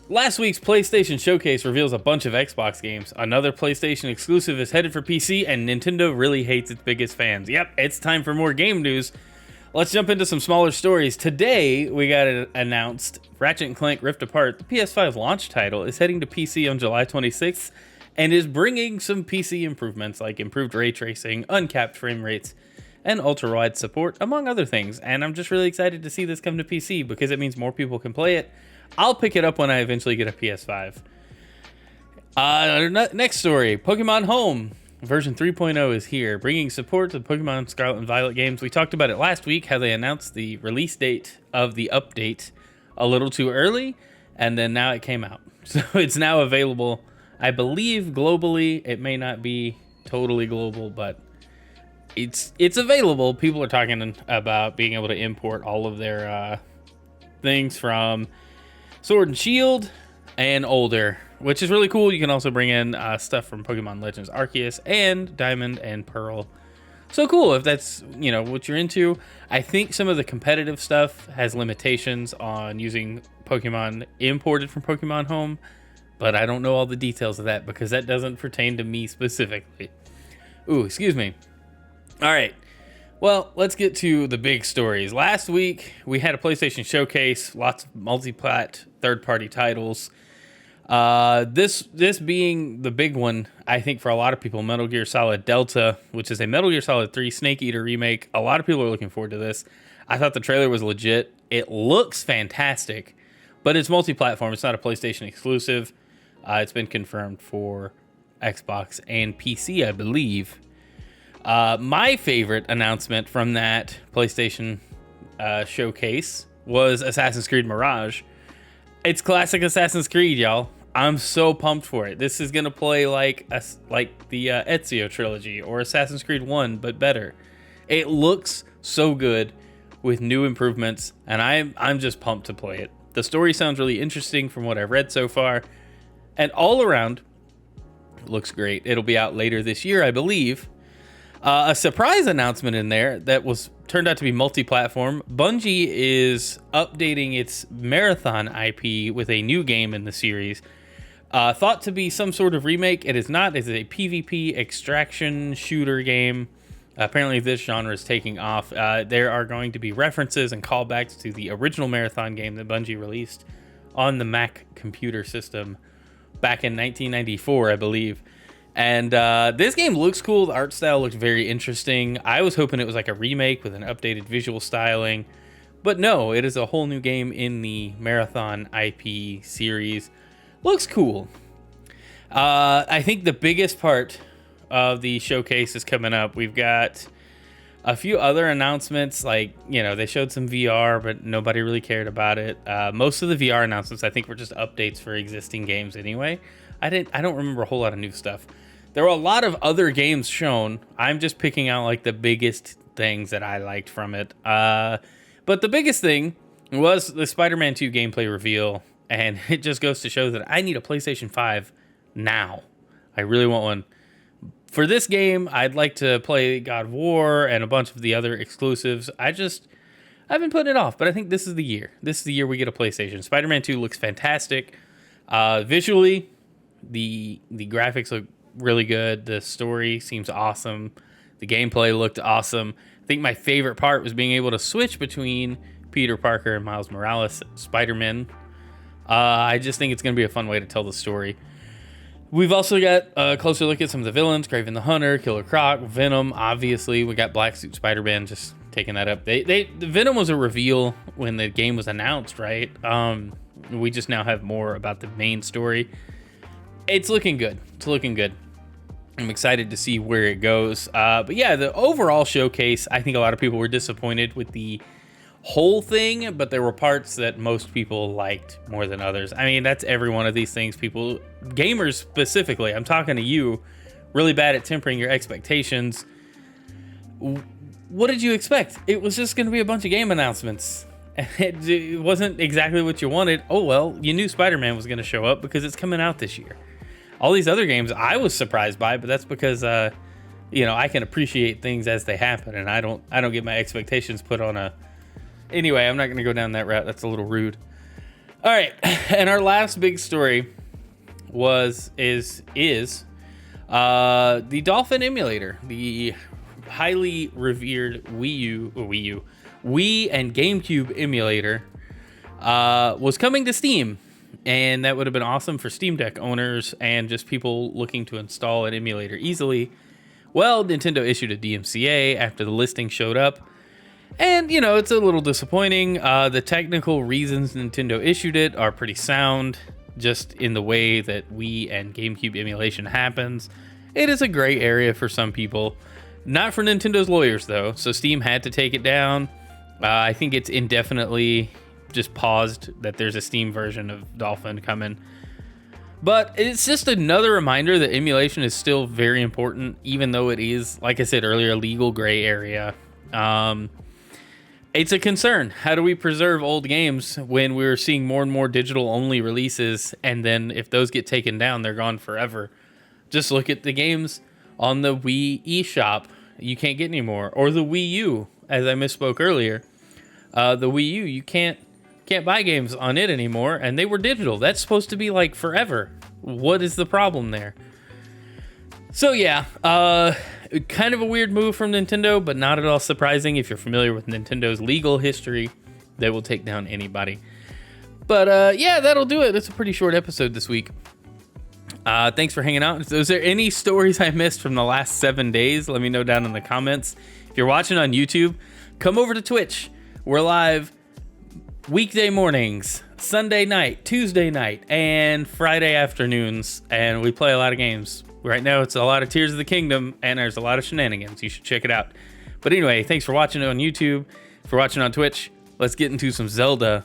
Last week's PlayStation Showcase reveals a bunch of Xbox games. Another PlayStation exclusive is headed for PC, and Nintendo really hates its biggest fans. Yep, it's time for more game news. Let's jump into some smaller stories. Today, we got it announced Ratchet & Clank Rift Apart, the PS5 launch title, is heading to PC on July 26th and is bringing some PC improvements like improved ray tracing, uncapped frame rates, and ultra-wide support, among other things. And I'm just really excited to see this come to PC because it means more people can play it. I'll pick it up when I eventually get a PS5. Next story, Pokemon Home. Version 3.0 is here, bringing support to the Pokemon Scarlet and Violet games. We talked about it last week, how they announced the release date of the update a little too early, and then now it came out. So it's now available, I believe, globally. It may not be totally global, but it's available. People are talking about being able to import all of their things from Sword and Shield and older, which is really cool. You can also bring in stuff from Pokemon Legends Arceus and Diamond and Pearl. So cool if that's, what you're into. I think some of the competitive stuff has limitations on using Pokemon imported from Pokemon Home, but I don't know all the details of that because that doesn't pertain to me specifically. Ooh, excuse me. All right. Well, let's get to the big stories. Last week, we had a PlayStation Showcase, lots of multi-plat third-party titles. This being the big one, I think, for a lot of people, Metal Gear Solid Delta, which is a Metal Gear Solid 3 Snake Eater remake. A lot of people are looking forward to this. I thought the trailer was legit. It looks fantastic, but it's multi-platform. It's not a PlayStation exclusive. It's been confirmed for Xbox and PC, I believe. My favorite announcement from that PlayStation showcase was Assassin's Creed Mirage. It's classic Assassin's Creed, y'all. I'm so pumped for it. This is gonna play like the Ezio trilogy or Assassin's Creed 1, but better. It looks so good with new improvements, and I'm just pumped to play it. The story sounds really interesting from what I've read so far, and all around, it looks great. It'll be out later this year, I believe. A surprise announcement in there that turned out to be multi-platform. Bungie is updating its Marathon IP with a new game in the series. Thought to be some sort of remake. It is not. It's a PvP extraction shooter game. Apparently this genre is taking off. There are going to be references and callbacks to the original Marathon game that Bungie released on the Mac computer system back in 1994, I believe. And this game looks cool. The art style looks very interesting. I was hoping it was like a remake with an updated visual styling. But no, it is a whole new game in the Marathon IP series. Looks cool. I think the biggest part of the showcase is coming up. We've got a few other announcements. Like, they showed some VR, but nobody really cared about it. Most of the VR announcements, I think, were just updates for existing games anyway. I don't remember a whole lot of new stuff. There were a lot of other games shown. I'm just picking out like the biggest things that I liked from it. But the biggest thing was the Spider-Man 2 gameplay reveal, and it just goes to show that I need a PlayStation 5 now. I really want one. For this game, I'd like to play God of War and a bunch of the other exclusives. I've been putting it off, but I think this is the year. This is the year we get a PlayStation. Spider-Man 2 looks fantastic. Visually, the graphics look really good. The story seems awesome. The gameplay looked awesome. I think my favorite part was being able to switch between Peter Parker and Miles Morales, Spider-Man. I just think it's going to be a fun way to tell the story. We've also got a closer look at some of the villains: Kraven the Hunter, Killer Croc, Venom. Obviously, we got Black Suit Spider-Man just taking that up. The Venom was a reveal when the game was announced, right? We just now have more about the main story. It's looking good. I'm excited to see where it goes. But yeah, the overall showcase, I think a lot of people were disappointed with the whole thing, but there were parts that most people liked more than others. I mean, that's every one of these things. People, gamers specifically, I'm talking to you, really bad at tempering your expectations. What did you expect? It was just going to be a bunch of game announcements. It wasn't exactly what you wanted. Oh, well, you knew Spider-Man was going to show up because it's coming out this year. All these other games I was surprised by, but that's because I can appreciate things as they happen, and I don't get my expectations put on a. Anyway, I'm not going to go down that route. That's a little rude. All right, and our last big story is the Dolphin emulator, the highly revered Wii and GameCube emulator, was coming to Steam, and that would have been awesome for Steam Deck owners and just people looking to install an emulator easily. Well, Nintendo issued a DMCA after the listing showed up, and it's a little disappointing. The technical reasons Nintendo issued it are pretty sound, just in the way that Wii and GameCube emulation happens. It is a gray area for some people. Not for Nintendo's lawyers, though, so Steam had to take it down. I think it's indefinitely just paused that there's a Steam version of Dolphin coming. But it's just another reminder that emulation is still very important, even though it is, like I said earlier, a legal gray area. It's a concern. How do we preserve old games when we're seeing more and more digital-only releases, and then if those get taken down, they're gone forever? Just look at the games on the Wii eShop. You can't get anymore. Or the Wii U, as I misspoke earlier. The Wii U, you can't buy games on it anymore, and they were digital. That's supposed to be like forever. What is the problem there? So yeah, kind of a weird move from Nintendo, but not at all surprising if you're familiar with Nintendo's legal history. They will take down anybody. But yeah, that'll do it. It's a pretty short episode this week. Thanks for hanging out. Is there any stories I missed from the last 7 days? Let me know down in the comments. If you're watching on YouTube, come over to Twitch. We're live weekday mornings, Sunday night, Tuesday night, and Friday afternoons, and we play a lot of games. Right now, it's a lot of Tears of the Kingdom, and there's a lot of shenanigans. You should check it out. But anyway, thanks for watching on YouTube. For watching on Twitch, let's get into some Zelda.